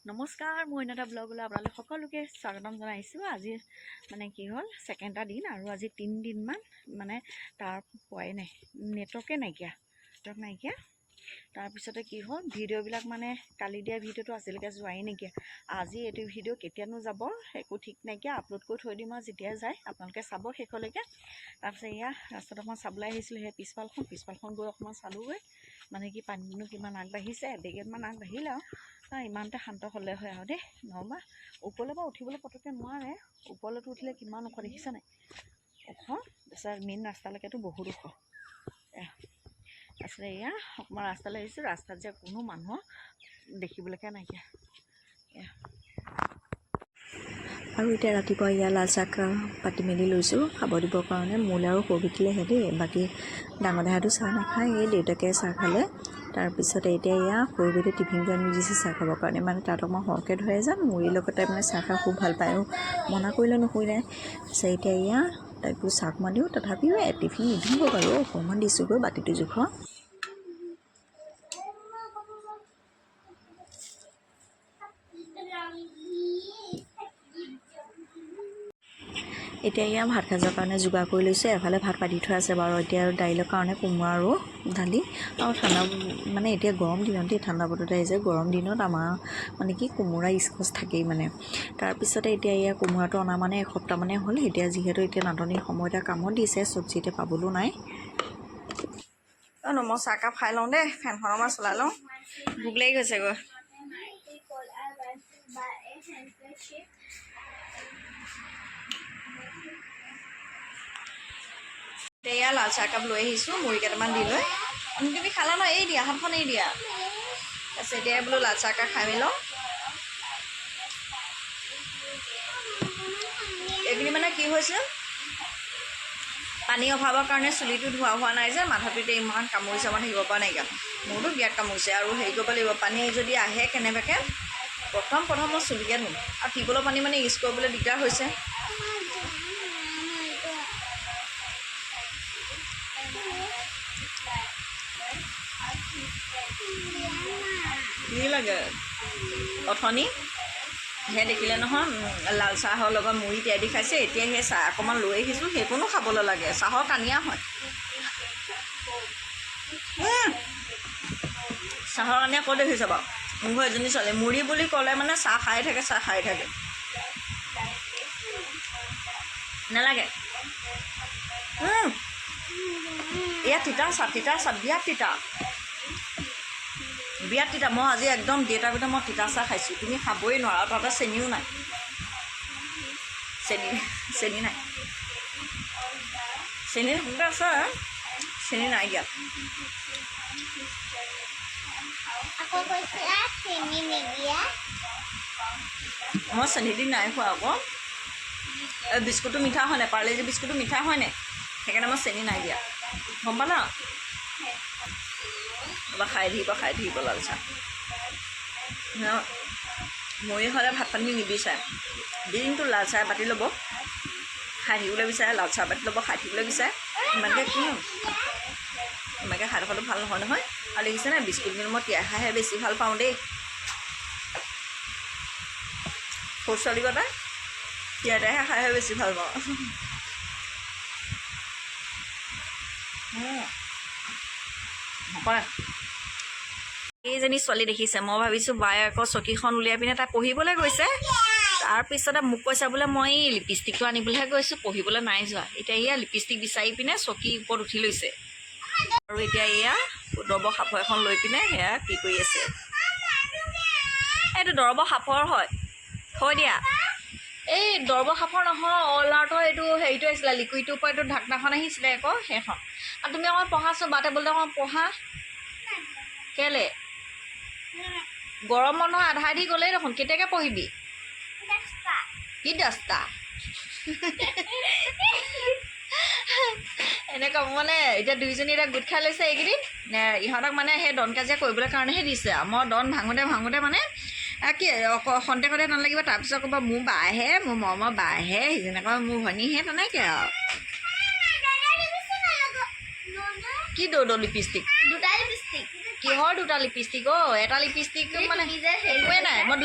নমস্কাৰ, মই অন্যতা ব্লগলৈ আপোনালোক সকলোকে স্বাগতম জনাইছোঁ। আজি মানে কি হ'ল ছেকেণ্ডটা দিন আৰু আজি 3 দিনমান মানে তাৰ পোৱাই নাই, নেটৱৰ্কে নাইকিয়া। তাৰপিছতে কি হ'ল ভিডিঅ'বিলাক মানে কালি দিয়া ভিডিঅ'টো আজিলৈকে যোৱাই নাইকিয়া। আজি এইটো ভিডিঅ' কেতিয়ানো যাব একো ঠিক নাইকিয়া, আপলোড কৰি থৈ দিম আৰু যেতিয়া যায় আপোনালোকে চাব শেষলৈকে। তাৰপিছত এয়া ৰাস্তাত অকণমান চাবলৈ আহিছিলোঁ, সেই পিছফালখন গৈ অকণমান চালোঁগৈ, মানে কি পানীনো কিমান আগবাঢ়িছে, এবেগেটমান আগবাঢ়িলে আৰু ইমানতে শান্ত হ'লে হয় আৰু দেই। নহ'বা ওপৰলৈ পৰা উঠিবলৈ পটককৈ নোৱাৰে, ওপৰলৈতো উঠিলে কিমান ওখ দেখিছে নাই, ওখ। তাৰপিছত মেইন ৰাস্তালৈকেতো বহুত ওখ। তাৰপিছত এয়া অকণমান ৰাস্তালৈ আহিছোঁ, ৰাস্তাত যে কোনো মানুহ দেখিবলৈকে নাইকিয়া। আৰু এতিয়া ৰাতিপুৱা ইয়াৰ লাল চাহ পাতি মেলি লৈছোঁ খাব দিবৰ কাৰণে। মোলৈ আৰু সৌভিকলৈহে দেই, বাকী ডাঙৰ দেহাটো চাহ নাখায়, এই দেউতাকে চাহ খালে। তাৰপিছতে এতিয়া এয়া সৰুবিতে টিফিনটো আনি দিছে চাহ খাবৰ কাৰণে, মানে তাত অকণমান সৰহকৈ ধৰে যাম মুড়িৰ লগতে মানে চাহ খাই খুব ভাল পায় আৰু মনা কৰিলে নুশুনে। তাৰপিছত এতিয়া এয়া তাইকো চাহ অকণমান দিওঁ, তথাপিও টিফিন নিদিব বাৰু, অকণমান দিছোঁগৈ বাতিটো জোখৰ। এতিয়া এয়া ভাত সাজৰ কাৰণে যোগাৰ কৰি লৈছোঁ। এফালে ভাত পাতি থোৱা আছে বাৰু, এতিয়া আৰু দাইলৰ কাৰণে কোমোৰা আৰু দালি আৰু ঠাণ্ডা মানে এতিয়া গৰম দিনত দেই, ঠাণ্ডা বতৰতে আহিছে, গৰম দিনত আমাৰ মানে কি কোমোৰা স্কচ থাকেই মানে। তাৰপিছতে এতিয়া এয়া কোমোৰাটো অনা মানে এসপ্তাহমানে হ'ল। এতিয়া যিহেতু এতিয়া নাটনিৰ সময় এটা কামত দিছে, চব্জি এতিয়া পাবলৈও নাই। মই চাহকাপ খাই লওঁ দেই, ফেনখন অকণমান চলাই লওঁ, ভোক লাগি গৈছেগৈ। এয়া লাল চাহ একাপ লৈ আহিছোঁ, মুড়ি কেইটামান দি লৈ। তুমি খালা ন, এই দিয়া হাতখন এৰি দিয়া। তাৰপিছত এতিয়া বোলো লাল চাহ একাপ খাই মেলি লওঁ। এইখিনি মানে কি হৈছে, পানী অভাৱৰ কাৰণে চুলিটো ধোৱা হোৱা নাই যে, মাথাটোতে ইমান কামুৰিছে, আমাৰ থাকিব পৰা নাইকিয়া। মোৰতো বিৰাট কামুৰিছে আৰু হেৰি কৰিব লাগিব, পানী যদি আহে কেনেবাকৈ প্ৰথম মই চুলিকে ধুম। আৰু টিউবৱেলৰ পানী মানে ইউজ কৰিবলৈ দিগদাৰ হৈছে। কি লাগে অথনি সেই দেখিলে নহয় লাল চাহৰ লগত মুড়ি তিয়াই দি খাইছে, এতিয়া সেই চাহ অকণমান লৈ আহিছোঁ, সেইকণো খাবলৈ লাগে, চাহৰ কানিয়া হয়। চাহৰ কানিয়া ক'ত দেখিছে বাৰু, মোৰ এজনী ছোৱালী মুড়ি বুলি ক'লে মানে চাহ খাই থাকে। নালাগে এয়া তিতা চাহ বিৰাট তিতা। মই আজি একদম দেউতাৰ ভিতৰত মই তিতা চাহ খাইছোঁ, তুমি খাবই নোৱাৰা। আৰু তাতে চেনিও নাই, চেনি নাই, চেনি থাকোঁতে আছে, চেনি নাই দিয়া। মই চেনি দি নাই খোৱা আকৌ, বিস্কুটটো মিঠা হয় নাই, পাৰ্লেজি বিস্কুটটো মিঠা হয় নাই, সেইকাৰণে মই চেনি নাই দিয়া, গম পালা। এবাৰ খাই থাকিব লাল চাহ। মৰি হ'লে ভাত পানী নিবিচাৰে, দিনটো লাল চাহ পাতি ল'ব, খাই থাকিবলৈ বিচাৰে, লাল চাহ পাতি ল'ব, খাই থাকিবলৈ বিচাৰে। ইমানকৈ খাই থকাটো ভাল নহয়। আৰু দেখিছেনে বিস্কুট মই তিয়াই খাইহে বেছি ভাল পাওঁ দেই। সৰু ছোৱালী কথা তিয়াইহে খাইহে বেছি ভাল পাওঁ। নকৰে এইজনী ছোৱালী দেখিছে, মই ভাবিছোঁ বায়ে আকৌ চকীখন উলিয়াই পিনে তাই পঢ়িবলৈ গৈছে। তাৰপিছতে মোক কৈছে বোলে মই লিপষ্টিকটো আনিবলৈহে গৈছোঁ, পঢ়িবলৈ নাই যোৱা। এতিয়া এয়া লিপষ্টিক বিচাৰি পিনে চকীৰ ওপৰত উঠি লৈছে আৰু এতিয়া এয়া দৰবৰ সাঁফৰ এখন লৈ পিনে সেয়া কি কৰি আছে। এইটো দৰবৰ সাঁফৰ হয়, থৈ দিয়া। এই দৰবৰ সাঁফৰ নহয়, অল আউটৰ এইটো হেৰিটো আহিছিলে, লিকুইডটোৰ পৰা এইটো ঢাকনাখন আহিছিলে আকৌ, সেইখন। আৰু তুমি অকণ পঢ়াচোন, বাটে বোলে অকণ পঢ়া। কেলে গৰম বন্ধ আধা দি গ'লেই দেখোন, কেতিয়াকৈ পঢ়িবি? কি 10টা এনেকুৱা মানে এতিয়া দুইজনী এতিয়া গোট খাই লৈছে এইকেইদিন। ইহঁতক মানে সেই দন কাজিয়া কৰিবলৈ কাৰণেহে দিছে আৰু। মই দন ভাঙোতে মানে কি খন্তেকতে নালাগিব, তাৰপিছত ক'ব মোৰ বাহে, মোৰ মৰমৰ বাহে, সিজনে ক'ব মোৰ ভনীহে, তেনেকৈ আৰু। কি লিপষ্টিক দুটা লিপষ্টিক কিহৰ দুটা লিপষ্টিক এটা লিপষ্টিক মানে একোৱে নাই মই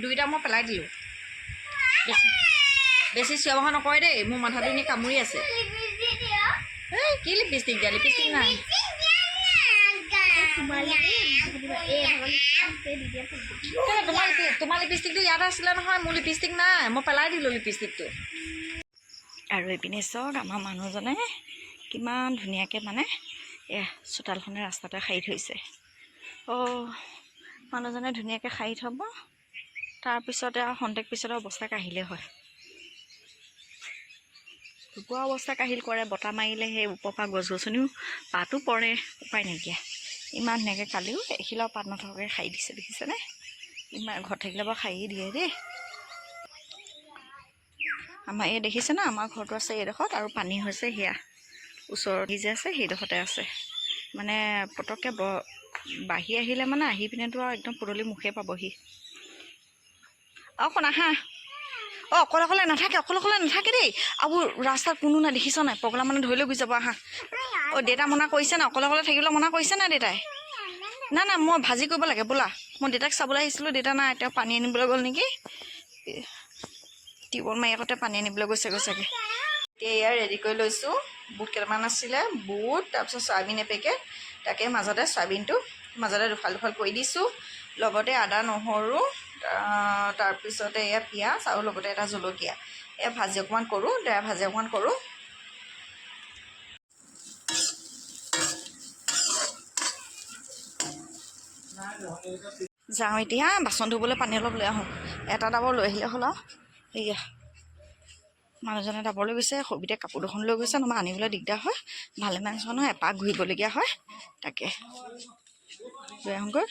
দুইটা মই পেলাই দিলোঁ বেছি চিঞৰ বাখৰ নকৰে দেই মোৰ মাথাটো এনেই কামুৰি আছে এই কি লিপষ্টিক দিয়া লিপষ্টিক নাই তোমাৰ লিপষ্টিকটো ইয়াত আছিলে নহয় মোৰ লিপষ্টিক নাই মই পেলাই দিলোঁ লিপষ্টিকটো আৰু এইপিনে চাওক আমাৰ মানুহজনে কিমান ধুনীয়াকৈ মানে চোতালখনে ৰাস্তাতে সাৰি থৈছে মানুহজনে ধুনীয়াকৈ সাৰি থ'ব তাৰপিছতে আৰু খন্তেক পিছতে অৱস্থা কাঢ়িলে হয় কুকুৰা অৱস্থা কাঢ়িল কৰে বতাহ মাৰিলে সেই ওপৰৰ পৰা গছ গছনিও পাতো পৰে উপায় নাইকিয়া ইমান ধুনীয়াকৈ কালিও এখিলাও পাত নথকাকৈ সাৰি দিছে দেখিছেনে ইমান ঘৰত থাকিলে বাৰু সাৰিয়ে দিয়ে দেই আমাৰ এই দেখিছে না আমাৰ ঘৰটো আছে এইডোখৰত আৰু পানী হৈছে সেয়া ওচৰত যে আছে সেইডোখৰতে আছে মানে পটককৈ বাঢ়ি আহিলে মানে আহি পিনেতো আৰু একদম পদূলি মুখে পাবহি শুনা হা অকলে নাথাকে দেই আৰু ৰাস্তাত কোনো নাই দেখিছ নাই পগলা মানে ধৰি লৈ গুচি যাব আহা দেউতা মনা কৰিছে না অকলে থাকিবলৈ মনা কৰিছে না দেউতাই না মই ভাজি কৰিব লাগে বোলা মই দেউতাক চাবলৈ আহিছিলোঁ দেউতা নাই তেওঁ পানী আনিবলৈ গ'ল নেকি টিউবৱেল মাৰি আগতে পানী আনিবলৈ গৈছে চাগে এতিয়া এয়া ৰেডি কৰি লৈছোঁ বুট কেইটামান আছিলে বুট তাৰপিছত চয়াবিন এপেকেট তাকে মাজতে চয়াবিনটো মাজতে দুফাল কৰি দিছোঁ লগতে আদা নহৰু তাৰপিছতে এয়া পিঁয়াজ আৰু লগতে এটা জলকীয়া এয়া ভাজি অকণমান কৰোঁ ড্ৰাই ভাজি অকণমান কৰোঁ যাওঁ এতিয়া বাচন ধুবলৈ পানী অলপ লৈ আহোঁ এটা ডাবৰ লৈ আহিলে হ'ল আৰু সেয়া মানুহজনে ডাবৰ লৈ গৈছে সবিতে কাপোৰ দুখন লৈ গৈছে নহয় আনিবলৈ দিগদাৰ হয় ভালেমান নহয় এপাক ঘূৰিবলগীয়া হয় তাকে লৈ আহোঁগৈ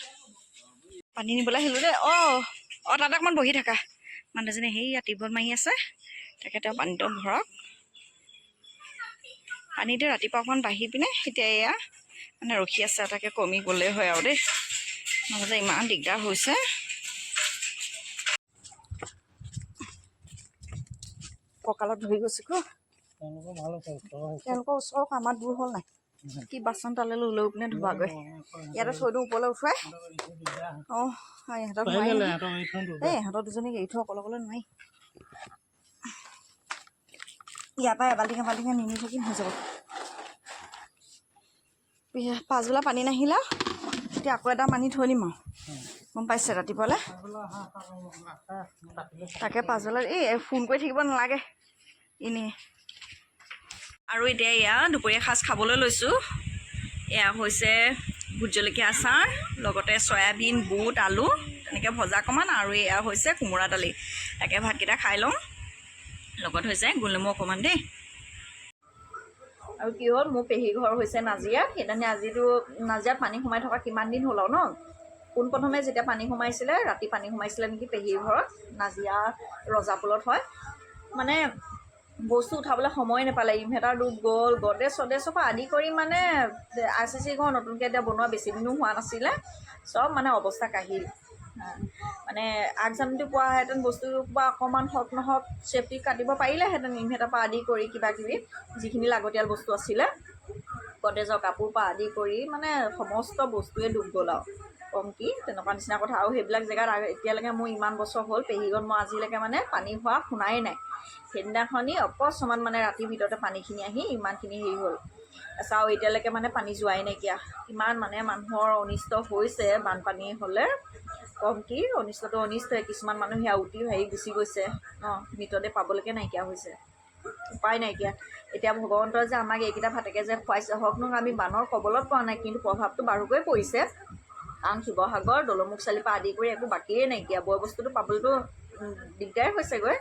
পানী নিবলৈ আহিলোঁ দেই তাতে অকণমান বহি থাকা মানুহজনে সেয়া টিউবৱেল মাৰি আছে তাকে তেওঁ পানীটো ভৰক পানীটো ৰাতিপুৱা অকণমান বাঢ়ি পিনে এতিয়া এয়া মানে ৰখি আছে তাকে কমি গ'লেই হয় আৰু দেই নহ'লে ইমান দিগদাৰ হৈছে কঁকালত ধৰি গৈছোঁ তেওঁলোকৰ ওচৰৰ আমাৰ দূৰ হ'ল নাই কি বাচন তালে লৈ পিনে ধুবাগৈ ইয়াতে থৈ দিওঁ ওপৰলৈ উঠুৱাই ইহঁতক ইহঁতৰ দুজনীক এৰি থৈ অকলে নোৱাৰি ইয়াৰ পৰা এবাল্টিঙে নিনি থাকিম হৈ যাব পাছবেলা পানী নাহিলা এতিয়া আকৌ এটা পানী থৈ দিম আৰু গম পাইছে ৰাতিপুৱালৈ তাকে পাছবেলা ফোন কৰি থাকিব নালাগে এনেই আৰু এতিয়া এয়া দুপৰীয়া সাজ খাবলৈ লৈছোঁ এয়া হৈছে ভোট জলকীয়া আচাৰ লগতে চয়াবিন বুট আলু তেনেকৈ ভজা অকণমান আৰু এয়া হৈছে কোমোৰা দালি তাকে ভাতকেইটা খাই লওঁ লগত হৈছে গোলনেমু অকণমান দেই আৰু কি হ'ল মোৰ পেহী ঘৰ হৈছে নাজিৰাত সেইকাৰণে আজিতো নাজিৰাত পানী সোমাই থকা কিমান দিন হ'ল আৰু ন পোনপ্ৰথমে যেতিয়া পানী সোমাইছিলে ৰাতি পানী সোমাইছিলে নেকি পেহীৰ ঘৰত নাজিৰা ৰজাপুলত হয় মানে বস্তু উঠাবলৈ সময় নাপালে ইনভাৰ্টাৰ ডুব গ'ল গডেজৰ পৰা আদি কৰি মানে RCC ঘৰ নতুনকৈ এতিয়া বনোৱা বেছি দিনো হোৱা নাছিলে চব মানে অৱস্থা কাহিল মানে আগজাননীটো পোৱাহেঁতেন বস্তু বা অকণমান হওক নহওক চেফটি কাটিব পাৰিলেহেঁতেন ইনভাৰ্টাৰৰ পৰা আদি কৰি কিবাকিবি যিখিনি লাগতিয়াল বস্তু আছিলে গডেজৰ কাপোৰ পৰা আদি কৰি মানে সমস্ত বস্তুৱে ডুব গ'ল আৰু কম কি তেনেকুৱা নিচিনা কথা আৰু সেইবিলাক জেগাত এতিয়ালৈকে মোৰ ইমান বছৰ হ'ল পেহীগত মই আজিলৈকে মানে পানী হোৱা শুনাই নাই সেইদিনাখনি অকস্মাত মানে ৰাতিৰ ভিতৰতে পানীখিনি আহি ইমানখিনি হেৰি হ'ল আৰু এতিয়ালৈকে মানে পানী যোৱাই নাইকিয়া ইমান মানে মানুহৰ অনিষ্ট হৈছে বানপানী হ'লে কম কি অনিষ্টই কিছুমান মানুহ সেয়া উটি হেৰি গুচি গৈছে মৃতদেহ পাবলৈকে নাইকিয়া হৈছে উপায় নাইকিয়া এতিয়া ভগৱন্তই যে আমাক এইকেইটা ভাতেকে যে খুৱাইছে হওক নহওক আমি বানৰ কবলত পোৱা নাই কিন্তু প্ৰভাৱটো বাৰুকৈ পৰিছে কাৰণ শিৱসাগৰ দলমুখ চালিৰ পৰা আদি কৰি একো বাকীয়ে নাইকিয়া বয় বস্তুটো পাবলৈতো দিগদাৰ হৈছেগৈ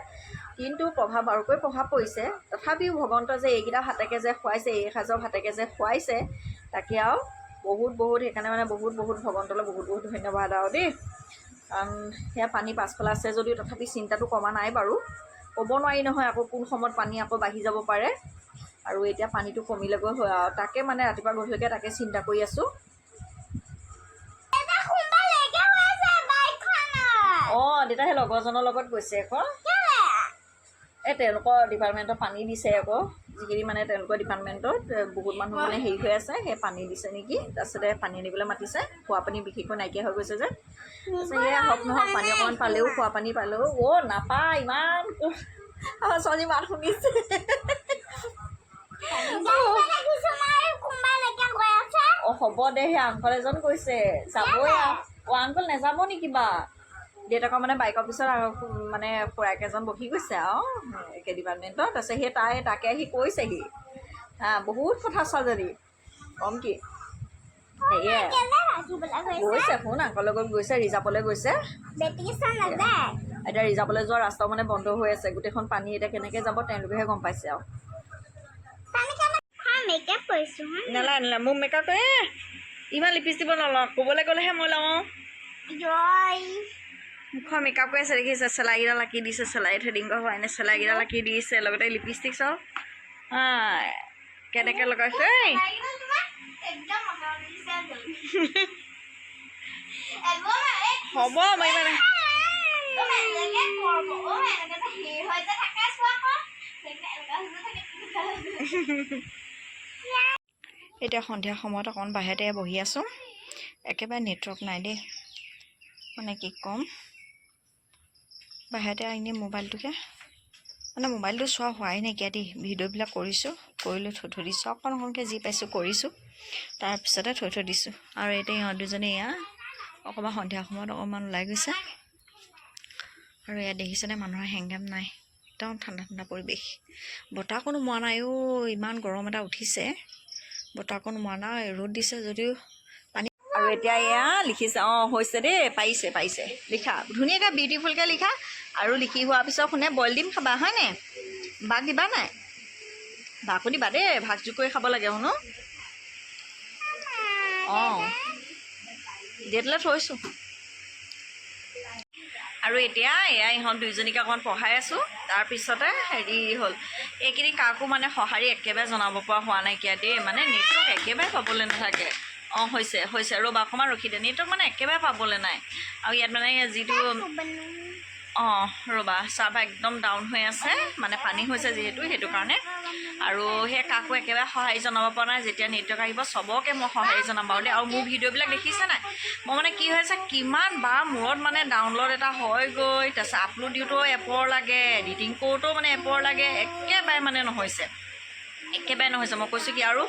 কিন্তু বাৰুকৈ প্ৰভাৱ পৰিছে তথাপিও ভগৱন্তই যে এইকেইটা ভাতেকে যে খুৱাইছে এই সাজৰ ভাতেকে যে খুৱাইছে তাকে আৰু বহুত সেইকাৰণে মানে বহুত ভগৱন্তলৈ বহুত ধন্যবাদ আৰু দেই কাৰণ সেয়া পানী পাছফালে আছে যদিও তথাপি চিন্তাটো কমা নাই বাৰু ক'ব নোৱাৰি নহয় আকৌ কোন সময়ত পানী আকৌ বাঢ়ি যাব পাৰে আৰু এতিয়া পানীটো কমিলেগৈ হয় আৰু তাকে মানে ৰাতিপুৱা গধূলিকৈ তাকে চিন্তা কৰি আছোঁ দেউতা সেই লগৰজনৰ লগত গৈছে আকৌ তেওঁলোকৰ ডিপাৰ্টমেণ্টৰ পানী দিছে আকৌ যিখিনি মানে তেওঁলোকৰ ডিপাৰ্টমেণ্টত বহুত মানুহ মানে হেৰি হৈ আছে, সেই পানী দিছে নেকি, তাৰপিছতে পানী আনিবলৈ মাতিছে। খোৱা পানী বিশেষকৈ নাইকিয়া হৈ গৈছে যে, তাৰপিছত সেয়া হওক নহওক পানী অকণমান পালেও, খোৱা পানী পালেও নাপায় ইমান আমাৰ ছোৱালী মাত শুনিছে। হ'ব দে, সেই আংকল এজন কৈছে যাবই আংকল নাযাব নেকি বা দেউতাকৰ মানে বাইকৰ পিছত আৰু মানে খুৰাক এজন বহি গৈছে আৰু একে ডিপাৰ্টমেণ্টত। তাৰপিছত সেই তাকে আহি কৈছেহি বহুত কথা ছোৱালীজনী কম কি সেয়ে গৈছে, শুন আংকলৰ লগত গৈছে, ৰিজাৰ্ভলৈ গৈছে। এতিয়া ৰিজাৰ্ভলৈ যোৱা ৰাস্তাও মানে বন্ধ হৈ আছে, গোটেইখন পানী এতিয়া কেনেকৈ যাব তেওঁলোকেহে গম পাইছে আৰু। নালাগে মোক মেকআপ ইমান লিপষ্টিক নলওঁ, ক'বলৈ গ'লেহে মই লওঁ। মুখৰ মেকআপ কৰি আছে দেখিছে, চেলাইকেইডাল আঁকি দিছে, চেলাই থ্ৰেডিং কৰা হোৱা এনে চেলাইকেইডাল আঁকি দিছে, লগতে লিপষ্টিক চাওঁ কেনেকৈ লগাইছে। হ'ব মই মানে এতিয়া সন্ধিয়া সময়ত অকণ বাহিৰতে বহি আছোঁ, একেবাৰে নেটৱৰ্ক নাই দেই, মানে কি ক'ম। বাহিৰতে এনেই মোবাইলটোকে মানে মোবাইলটো চোৱা হোৱাই নাইকিয়া দেই, ভিডিঅ'বিলাক কৰিছোঁ, কৰি লৈ থৈ দিছোঁ, অকণকৈ যি পাইছোঁ কৰিছোঁ, তাৰপিছতে থৈ দিছোঁ। আৰু এতিয়া ইহঁত দুজনে অকণমান সন্ধিয়া সময়ত অকণমান ওলাই গৈছে। আৰু ইয়াত দেখিছেনে মানুহৰ হেংগাম নাই, একদম ঠাণ্ডা ঠাণ্ডা পৰিৱেশ, বতাহ কোনো মৰা নাই। ইমান গৰম এটা উঠিছে, বতাহ কোনো মৰা নাই, ৰ'দ দিছে যদিও পানী। আৰু এতিয়া লিখিছে, হৈছে দেই, পাৰিছে লিখা ধুনীয়াকৈ বিউটিফুলকৈ লিখা। আৰু লিখি হোৱাৰ পিছত শুনে বইল ডিম খাবা হয়নে, বাক দিবা নাই, ভাকো দিবা দেই, ভাগ যোগ কৰি খাব লাগে শুনো। ডেটলৈ থৈছোঁ। আৰু এতিয়া ইহঁত দুইজনীকে অকণমান পঢ়াই আছোঁ। তাৰপিছতে হেৰি হ'ল, এইকেইদিন কাকো মানে সঁহাৰি একেবাৰে জনাব পৰা হোৱা নাইকিয়া দেই, মানে নেটৱৰ্ক একেবাৰে পাবলৈ নাথাকে। হৈছে ৰ'বা অকণমান ৰখি দে, নেটৱৰ্ক মানে একেবাৰে পাবলৈ নাই। আৰু ইয়াত মানে যিটো ৰ'বা চাৰ্ভাৰ একদম ডাউন হৈ আছে, মানে পানী হৈছে যিহেতু সেইটো কাৰণে। আৰু সেই কাকো একেবাৰে সঁহাৰি জনাব পৰা নাই, যেতিয়া নেটৱৰ্ক আহিব চবকে মই সঁহাৰি জনাম বাৰু দেই। আৰু মোৰ ভিডিঅ'বিলাক দেখিছে নাই, মই মানে কি হৈছে কিমান বাৰ মূৰত মানে ডাউনলোড এটা হয়গৈ, তাৰপিছত আপলোড দিওঁতেও এপৰ লাগে, এডিটিং কৰোঁতেও মানে এপৰ লাগে, একেবাৰে মানে নহৈছে। মই কৈছোঁ কি, আৰু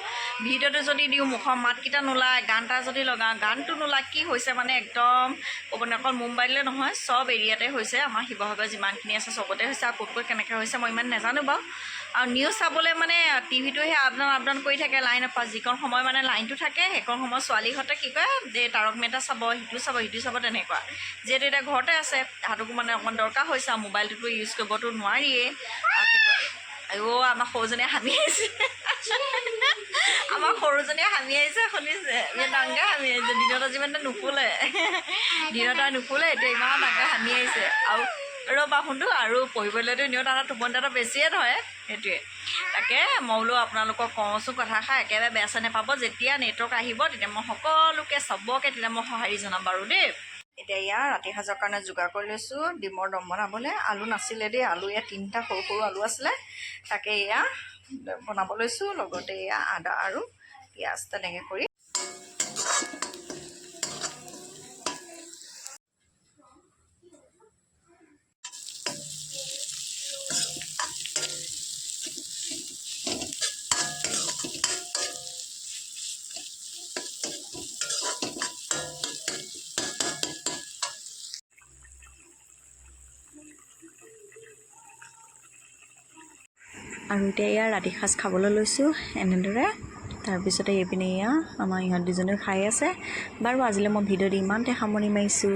ভিডিঅ'টো যদি দিওঁ মুখৰ মাতকেইটা নোলায়, গান এটা যদি লগাওঁ গানটো নোলায়, কি হৈছে মানে একদম ক'ব নোৱাৰে। অকল মুম্বাইলৈ নহয়, চব এৰিয়াতে হৈছে, আমাৰ শিৱসাগৰ যিমানখিনি আছে চবতে হৈছে। আৰু ক'ত কেনেকৈ হৈছে মই ইমান নাজানো বাৰু। আৰু নিউজ চাবলৈ মানে টিভিটোহে আপডাউন কৰি থাকে, লাইন নাপায়। যিকণ সময় মানে লাইনটো থাকে সেইকণ সময় ছোৱালীহঁতে কি কয় তাৰক মেহতা চাব, সিটো চাব তেনেকুৱা। যিহেতু এতিয়া ঘৰতে আছে, তাহাঁতকো মানে অকণমান দৰকাৰ হৈছে, আৰু মোবাইলটোতো ইউজ কৰিবতো নোৱাৰিয়ে। আমাৰ সৰুজনীয়ে হামি আহিছে, শুনিছে ইমান ডাঙৰকৈ হামি আহিছে। দিনত আজি মানে নুশুলে, এতিয়া ইমান ডাঙৰকৈ হামি আহিছে। আৰু ৰ'বা শুনো, আৰু পঢ়িবলৈতো এনেও তাত টোপনি এটা বেছিয়ে ধৰে, সেইটোৱে। তাকে মই বোলো আপোনালোকক কওঁচোন কথাষাৰ, একেবাৰে বেয়া চেয়া নাপাব। যেতিয়া নেটৱৰ্ক আহিব তেতিয়া মই সকলোকে চবকে তেতিয়া মই সঁহাৰি জনাম বাৰু দেই। এতিয়া ৰাতি সাজৰ কাৰণে যোগাৰ কৰি লৈছোঁ, ডিমৰ দম বনাবলৈ। আলু নাছিলে দেই, আলু 3টা সৰু সৰু আলু আছিলে, তাকে বনাব লৈছোঁ। লগতে আদা আৰু পিঁয়াজ তেনেকৈ কৰি। আৰু এতিয়া ৰাতি সাজ খাবলৈ লৈছোঁ এনেদৰে। তাৰপিছতে এইপিনে আমাৰ ইহঁত দুজনেও খাই আছে। বাৰু আজিলৈ মই ভিডিঅ'টো ইমানতে সামৰণি মাৰিছোঁ।